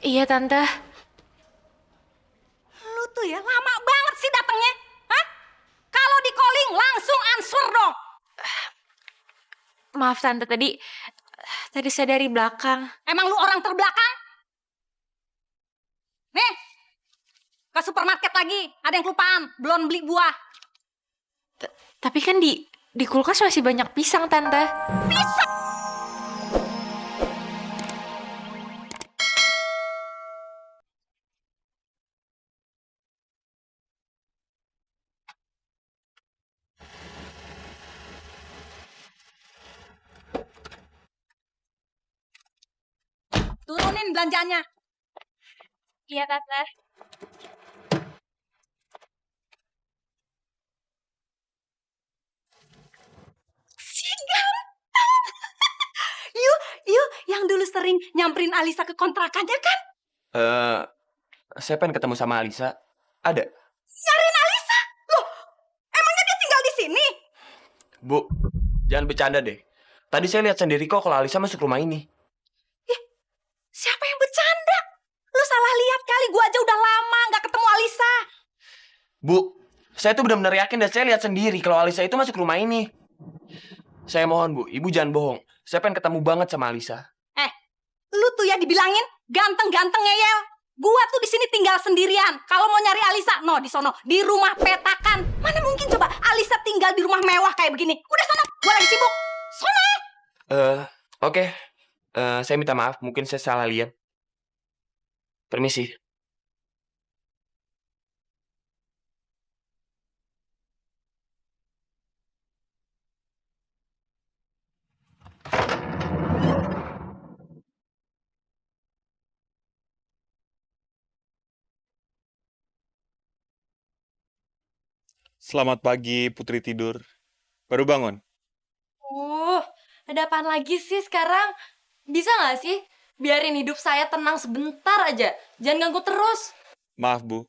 Iya, Tante. Lu tuh ya lama banget sih datangnya. Hah? Kalau di calling langsung answer dong. Maaf, Tante. Tadi saya dari belakang. Emang lu orang terbelakang? Nih, ke supermarket lagi. Ada yang kelupaan, belum beli buah. Tapi kan di kulkas masih banyak pisang, Tante. Pisang! Turunin belanjanya. Iya, Tante. Si ganteng. Yuk, yuk, yang dulu sering nyamperin Alisa ke kontrakannya kan? Saya pengen ketemu sama Alisa. Ada? Nyariin Alisa? Loh, emangnya dia tinggal di sini? Bu, jangan bercanda deh. Tadi saya lihat sendiri kok kalau Alisa masuk rumah ini. Siapa yang bercanda? Lu salah lihat kali, gua aja udah lama nggak ketemu Alisa. Bu, saya tuh benar-benar yakin dan saya lihat sendiri kalau Alisa itu masuk rumah ini. Saya mohon, Bu, Ibu jangan bohong. Saya pengen ketemu banget sama Alisa. Lu tuh ya dibilangin ganteng-ganteng ngeyel. Gua tuh di sini tinggal sendirian. Kalau mau nyari Alisa, no di sono, di rumah petakan. Mana mungkin coba Alisa tinggal di rumah mewah kayak begini. Udah sono, gua lagi sibuk. Sono. Oke. Saya minta maaf, mungkin saya salah lihat. Permisi. Selamat pagi, Putri tidur. Baru bangun? Ada apaan lagi sih sekarang? Bisa nggak sih biarin hidup saya tenang sebentar aja? Jangan ganggu terus. Maaf, Bu.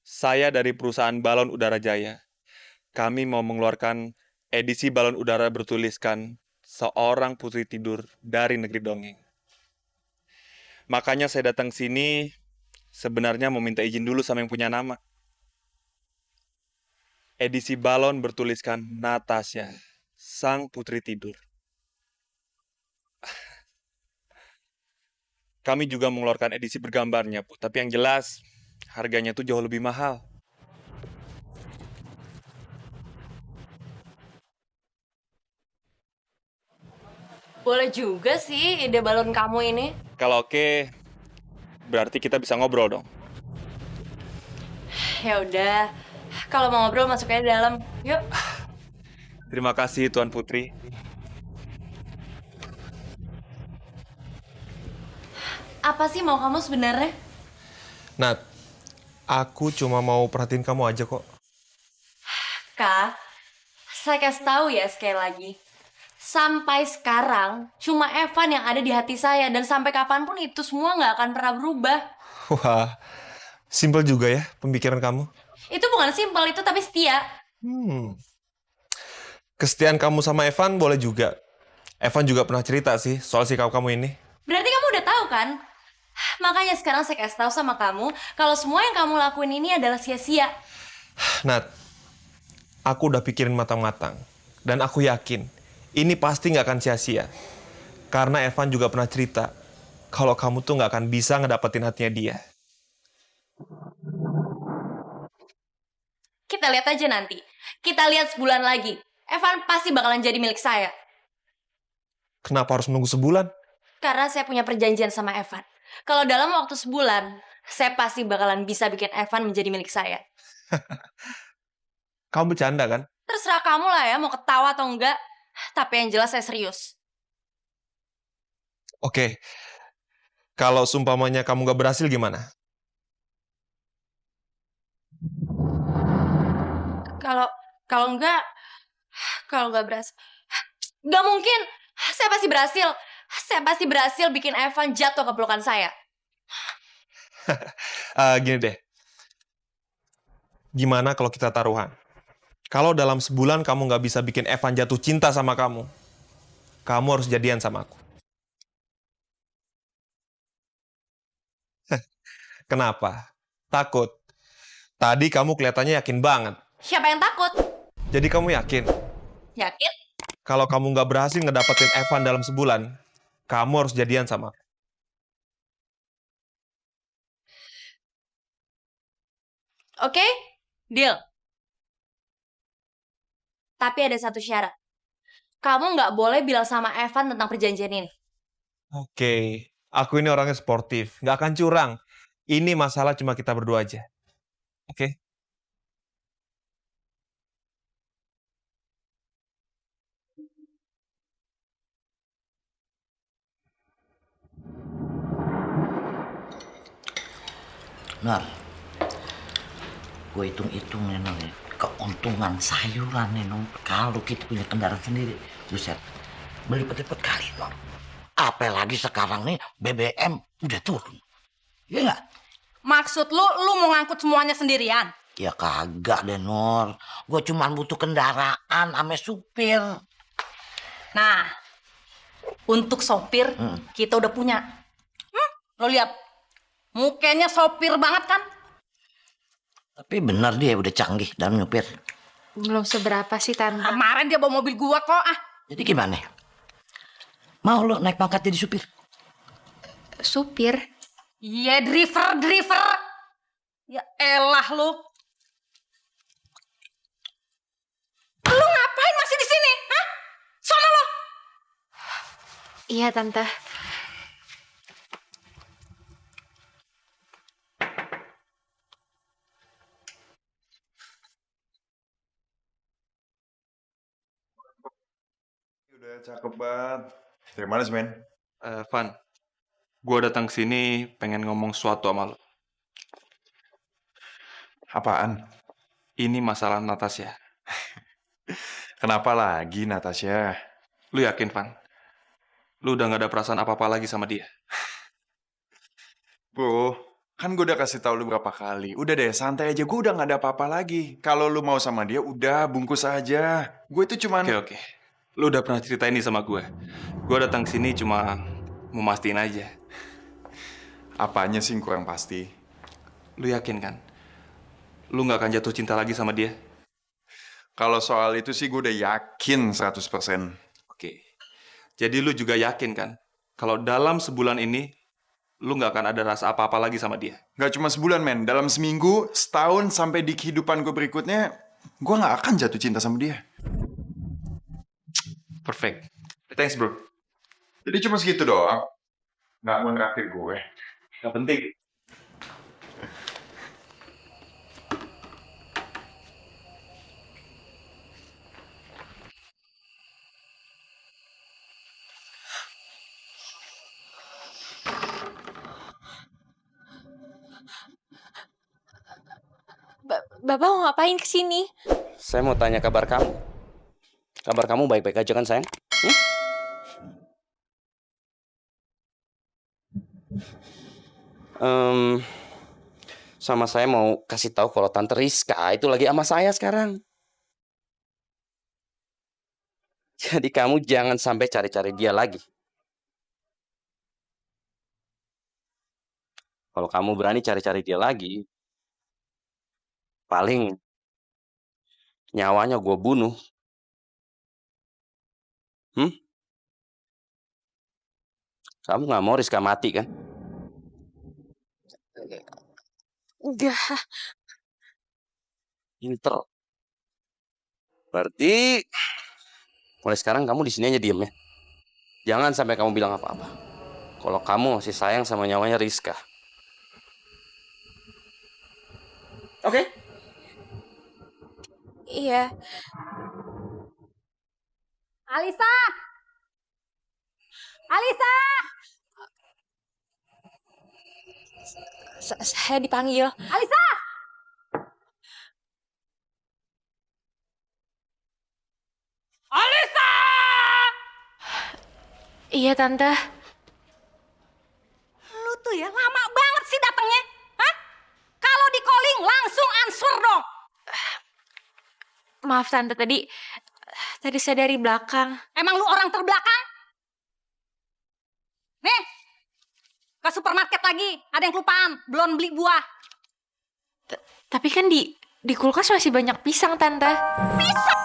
Saya dari perusahaan Balon Udara Jaya. Kami mau mengeluarkan edisi balon udara bertuliskan seorang putri tidur dari negeri dongeng. Makanya saya datang sini sebenarnya mau minta izin dulu sama yang punya nama. Edisi balon bertuliskan Natasha, sang putri tidur. Kami juga mengeluarkan edisi bergambarnya, Bu. Tapi yang jelas, harganya tuh jauh lebih mahal. Boleh juga sih ide balon kamu ini. Kalau oke, berarti kita bisa ngobrol dong. Ya udah, kalau mau ngobrol masuk aja dalam. Yuk. Terima kasih, Tuan Putri. Apa sih mau kamu sebenarnya? Nat, aku cuma mau perhatiin kamu aja kok. Kak, saya kasih tahu ya sekali lagi. Sampai sekarang, cuma Evan yang ada di hati saya. Dan sampai kapanpun itu semua nggak akan pernah berubah. Wah, simpel juga ya pemikiran kamu. Itu bukan simpel itu, tapi setia. Kesetiaan kamu sama Evan boleh juga. Evan juga pernah cerita sih soal sikap kamu ini. Berarti kamu udah tahu kan? Makanya sekarang saya kasih tahu sama kamu kalau semua yang kamu lakuin ini adalah sia-sia. Nat, aku udah pikirin matang-matang. Dan aku yakin, ini pasti nggak akan sia-sia. Karena Evan juga pernah cerita, kalau kamu tuh nggak akan bisa ngedapetin hatinya dia. Kita lihat aja nanti. Kita lihat sebulan lagi. Evan pasti bakalan jadi milik saya. Kenapa harus menunggu sebulan? Karena saya punya perjanjian sama Evan. Kalau dalam waktu sebulan, saya pasti bakalan bisa bikin Evan menjadi milik saya. Kamu bercanda kan? Terserah kamu lah ya, mau ketawa atau enggak. Tapi yang jelas saya serius. Oke, kalau sumpamanya kamu nggak berhasil gimana? Kalau enggak berhasil. Enggak mungkin. Saya pasti berhasil. Saya pasti berhasil bikin Evan jatuh ke pelukan saya. Gini deh. Gimana kalau kita taruhan? Kalau dalam sebulan kamu nggak bisa bikin Evan jatuh cinta sama kamu harus jadian sama aku. Kenapa? Takut? Tadi kamu kelihatannya yakin banget. Siapa yang takut? Jadi kamu yakin? Yakin? Kalau kamu nggak berhasil ngedapetin Evan dalam sebulan, kamu harus jadian sama aku. Oke, deal. Tapi ada satu syarat. Kamu nggak boleh bilang sama Evan tentang perjanjian ini. Oke, aku ini orangnya sportif, nggak akan curang. Ini masalah cuma kita berdua aja. Oke? Nah, gue hitung-hitung nih, Nol, ya. Keuntungan sayuran nih, Nol. Kalau kita punya kendaraan sendiri, buset, berlipat-lipat kali, Nol. Apalagi sekarang nih BBM udah turun. Iya nggak? Maksud lu mau ngangkut semuanya sendirian? Ya kagak deh, Nol. Gue cuman butuh kendaraan ame supir. Nah, untuk sopir kita udah punya. Lo lihat, mukanya sopir banget kan? Tapi bener dia udah canggih dalam nyupir. Belum seberapa sih, Tante. Kemarin dia bawa mobil gua kok. Jadi gimana? Mau lo naik pangkat jadi supir? Supir? Iya, driver. Ya elah lu. Lu ngapain masih di sini? Hah? Sono lo. Iya, Tante. Udah cakep banget. Dari mana sih, men? Van, gue datang ke sini pengen ngomong sesuatu sama lo. Apaan? Ini masalah Natasha. Kenapa lagi, Natasha? Lu yakin, Van? Lu udah gak ada perasaan apa-apa lagi sama dia? Bro, kan gue udah kasih tau lu berapa kali. Udah deh, santai aja. Gue udah gak ada apa-apa lagi. Kalau lu mau sama dia, udah bungkus aja. Gue itu cuman... Oke. Lu udah pernah cerita ini sama gue. Gue datang ke sini cuma mau mastiin aja. Apanya sih yang kurang pasti? Lu yakin kan? Lu gak akan jatuh cinta lagi sama dia? Kalau soal itu sih gue udah yakin 100%. Oke. Jadi lu juga yakin kan? Kalau dalam sebulan ini, lu gak akan ada rasa apa-apa lagi sama dia? Gak cuma sebulan, men. Dalam seminggu, setahun, sampai di kehidupan gue berikutnya, gue gak akan jatuh cinta sama dia. Perfect. Thanks, bro. Jadi cuma segitu doang. Gak mau ngeraktir gue. Gak penting. Bapak mau ngapain kesini? Saya mau tanya kabar kamu. Kabar kamu baik-baik aja kan, sayang? Sama saya mau kasih tahu kalau Tante Rizka itu lagi sama saya sekarang. Jadi kamu jangan sampai cari-cari dia lagi. Kalau kamu berani cari-cari dia lagi, paling nyawanya gue bunuh. Kamu nggak mau Rizka mati kan? Enggak. Pinter. Berarti mulai sekarang kamu di sini aja diem ya. Jangan sampai kamu bilang apa-apa. Kalau kamu masih sayang sama nyawanya Rizka. Oke? Iya. Alisa! Alisa! Saya dipanggil. Alisa! Alisa! Iya, Tante. Lu tuh ya lama banget sih datangnya. Hah? Kalau di calling langsung answer dong. Maaf, Tante. Tadi saya dari belakang. Emang lu orang terbelakang? Nih, ke supermarket lagi. Ada yang kelupaan, belum beli buah. Tapi kan di kulkas masih banyak pisang, Tante. Pisang